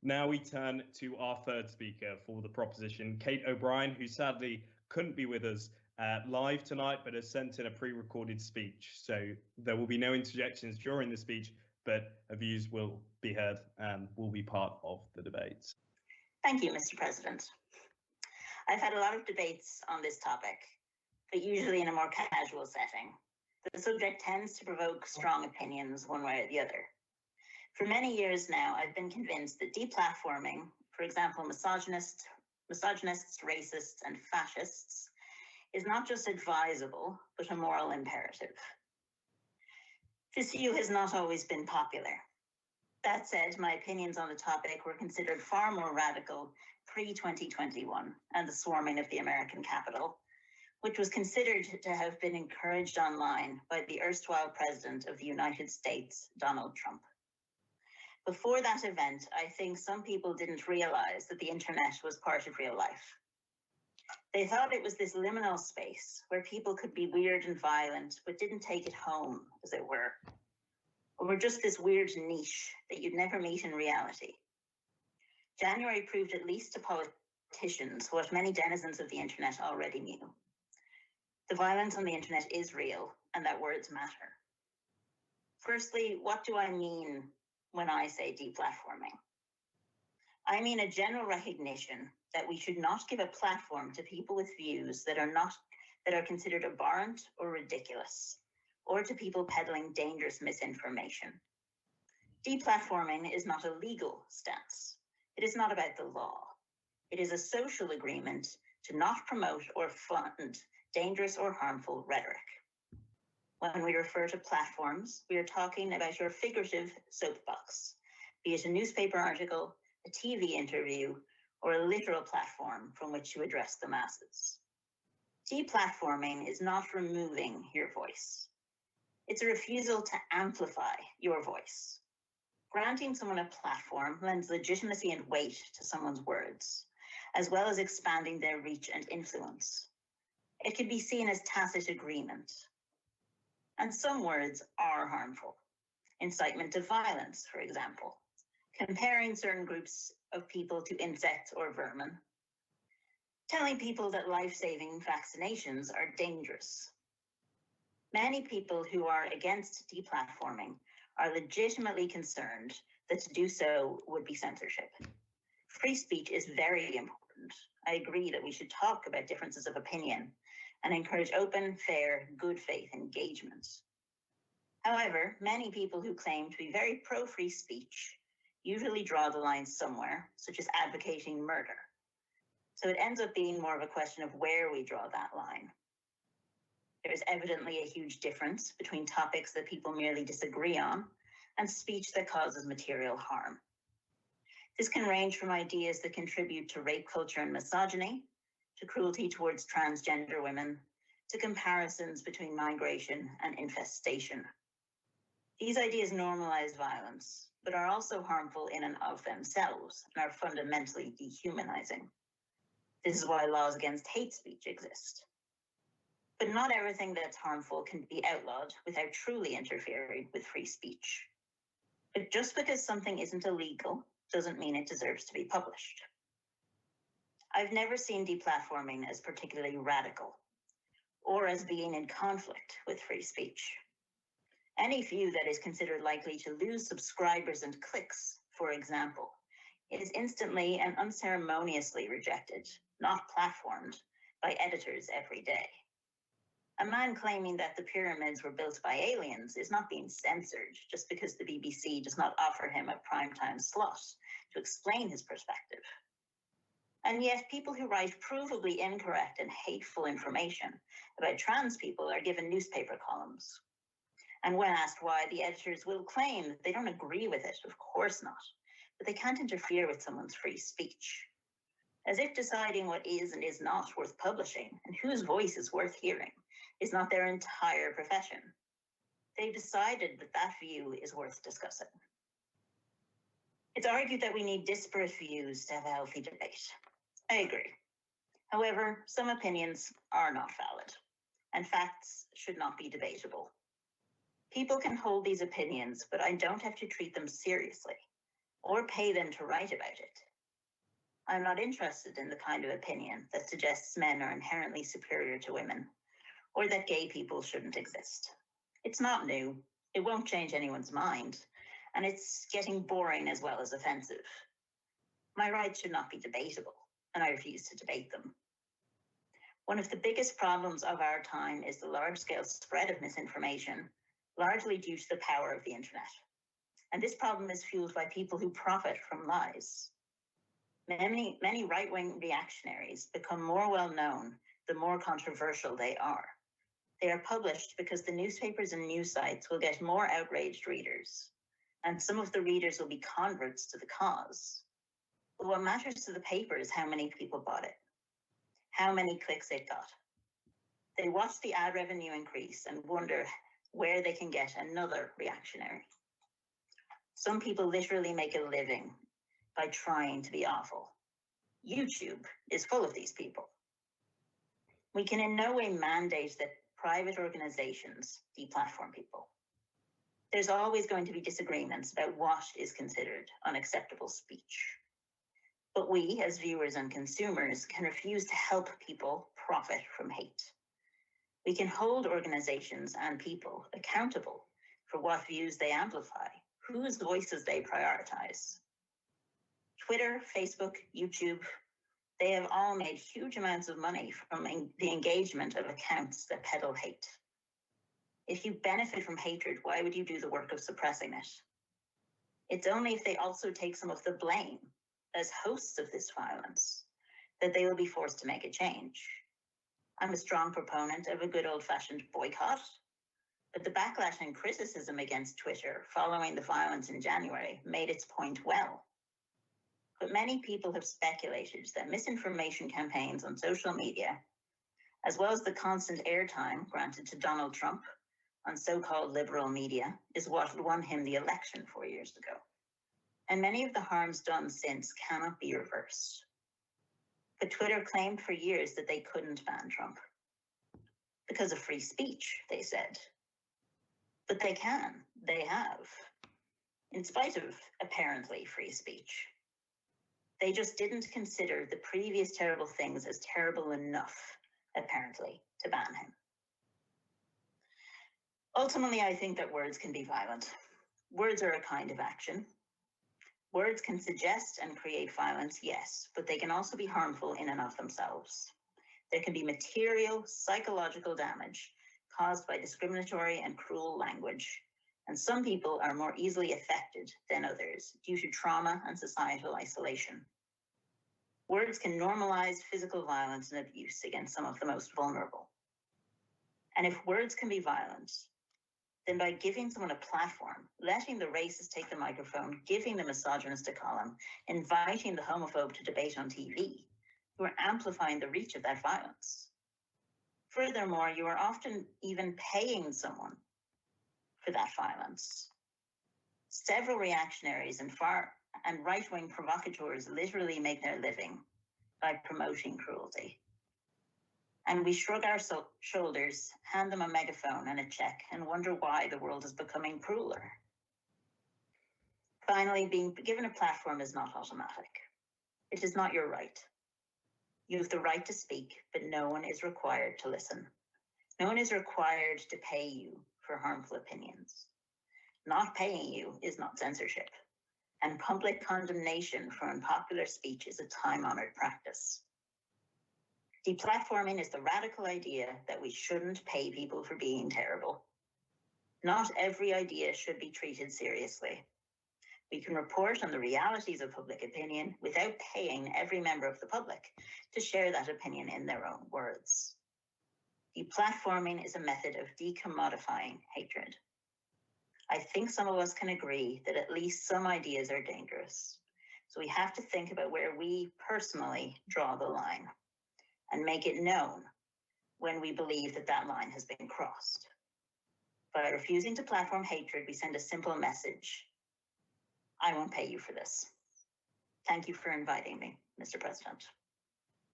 Now we turn to our third speaker for the proposition, Kate O'Brien, who sadly couldn't be with us live tonight, but has sent in a pre-recorded speech. So there will be no interjections during the speech, but her views will be heard and will be part of the debate. Thank you, Mr. President. I've had a lot of debates on this topic, but usually in a more casual setting. The subject tends to provoke strong opinions one way or the other. For many years now, I've been convinced that deplatforming, for example, misogynists, racists, and fascists, is not just advisable, but a moral imperative. This view has not always been popular. That said, my opinions on the topic were considered far more radical pre-2021 and the swarming of the American Capitol, which was considered to have been encouraged online by the erstwhile President of the United States, Donald Trump. Before that event, I think some people didn't realize that the internet was part of real life. They thought it was this liminal space where people could be weird and violent, but didn't take it home, as it were. Or were just this weird niche that you'd never meet in reality. January proved, at least to politicians, what many denizens of the internet already knew. The violence on the internet is real, and that words matter. Firstly, what do I mean when I say deplatforming? I mean a general recognition that we should not give a platform to people with views that are considered abhorrent or ridiculous, or to people peddling dangerous misinformation. Deplatforming is not a legal stance. It is not about the law. It is a social agreement to not promote or fund dangerous or harmful rhetoric. When we refer to platforms, we are talking about your figurative soapbox, be it a newspaper article, a TV interview, or a literal platform from which you address the masses. Deplatforming is not removing your voice. It's a refusal to amplify your voice. Granting someone a platform lends legitimacy and weight to someone's words, as well as expanding their reach and influence. It could be seen as tacit agreement. And some words are harmful. Incitement to violence, for example, comparing certain groups of people to insects or vermin, telling people that life-saving vaccinations are dangerous. Many people who are against deplatforming are legitimately concerned that to do so would be censorship. Free speech is very important. I agree that we should talk about differences of opinion and encourage open, fair, good faith engagement. However, many people who claim to be very pro-free speech usually draw the line somewhere, such as advocating murder. So it ends up being more of a question of where we draw that line. There is evidently a huge difference between topics that people merely disagree on and speech that causes material harm. This can range from ideas that contribute to rape culture and misogyny, to cruelty towards transgender women, to comparisons between migration and infestation. These ideas normalize violence, but are also harmful in and of themselves and are fundamentally dehumanizing. This is why laws against hate speech exist. But not everything that's harmful can be outlawed without truly interfering with free speech. But just because something isn't illegal doesn't mean it deserves to be published. I've never seen deplatforming as particularly radical or as being in conflict with free speech. Any view that is considered likely to lose subscribers and clicks, for example, is instantly and unceremoniously rejected, not platformed, by editors every day. A man claiming that the pyramids were built by aliens is not being censored just because the BBC does not offer him a primetime slot to explain his perspective. And yet people who write provably incorrect and hateful information about trans people are given newspaper columns. And when asked why, the editors will claim that they don't agree with it, of course not, but they can't interfere with someone's free speech. As if deciding what is and is not worth publishing and whose voice is worth hearing is not their entire profession. They've decided that that view is worth discussing. It's argued that we need disparate views to have a healthy debate. I agree. However, some opinions are not valid, and facts should not be debatable. People can hold these opinions, but I don't have to treat them seriously. or pay them to write about it. I'm not interested in the kind of opinion that suggests men are inherently superior to women, or that gay people shouldn't exist. It's not new, it won't change anyone's mind, and it's getting boring as well as offensive. My rights should not be debatable, and I refuse to debate them. One of the biggest problems of our time is the large-scale spread of misinformation, largely due to the power of the internet. And this problem is fueled by people who profit from lies. Many right-wing reactionaries become more well-known the more controversial they are. They are published because the newspapers and news sites will get more outraged readers, and some of the readers will be converts to the cause. But what matters to the paper is how many people bought it, how many clicks it got. They watch the ad revenue increase and wonder where they can get another reactionary. Some people literally make a living by trying to be awful. YouTube is full of these people. We can in no way mandate that private organizations deplatform people. There's always going to be disagreements about what is considered unacceptable speech. But we, as viewers and consumers, can refuse to help people profit from hate. We can hold organizations and people accountable for what views they amplify, whose voices they prioritize. Twitter, Facebook, YouTube, they have all made huge amounts of money from the engagement of accounts that peddle hate. If you benefit from hatred, why would you do the work of suppressing it? It's only if they also take some of the blame as hosts of this violence that they will be forced to make a change. I'm a strong proponent of a good old-fashioned boycott, but the backlash and criticism against Twitter following the violence in January made its point well. But many people have speculated that misinformation campaigns on social media, as well as the constant airtime granted to Donald Trump on so-called liberal media, is what won him the election 4 years ago. And many of the harms done since cannot be reversed. But Twitter claimed for years that they couldn't ban Trump because of free speech, they said. But they can, they have, in spite of apparently free speech. They just didn't consider the previous terrible things as terrible enough, apparently, to ban him. Ultimately, I think that words can be violent. Words are a kind of action. Words can suggest and create violence, yes, but they can also be harmful in and of themselves. There can be material, psychological damage caused by discriminatory and cruel language, and some people are more easily affected than others due to trauma and societal isolation. Words can normalize physical violence and abuse against some of the most vulnerable. And if words can be violent, then by giving someone a platform, letting the racist take the microphone, giving the misogynist a column, inviting the homophobe to debate on TV, you are amplifying the reach of that violence. Furthermore, you are often even paying someone for that violence. Several reactionaries and right-wing provocateurs literally make their living by promoting cruelty. And we shrug our shoulders, hand them a megaphone and a check, and wonder why the world is becoming crueler. Finally, being given a platform is not automatic. It is not your right. You have the right to speak, but no one is required to listen. No one is required to pay you for harmful opinions. Not paying you is not censorship, and public condemnation for unpopular speech is a time-honored practice. Deplatforming is the radical idea that we shouldn't pay people for being terrible. Not every idea should be treated seriously. We can report on the realities of public opinion without paying every member of the public to share that opinion in their own words. Deplatforming is a method of decommodifying hatred. I think some of us can agree that at least some ideas are dangerous. So we have to think about where we personally draw the line and make it known when we believe that that line has been crossed. By refusing to platform hatred, we send a simple message. I won't pay you for this. Thank you for inviting me, Mr. President.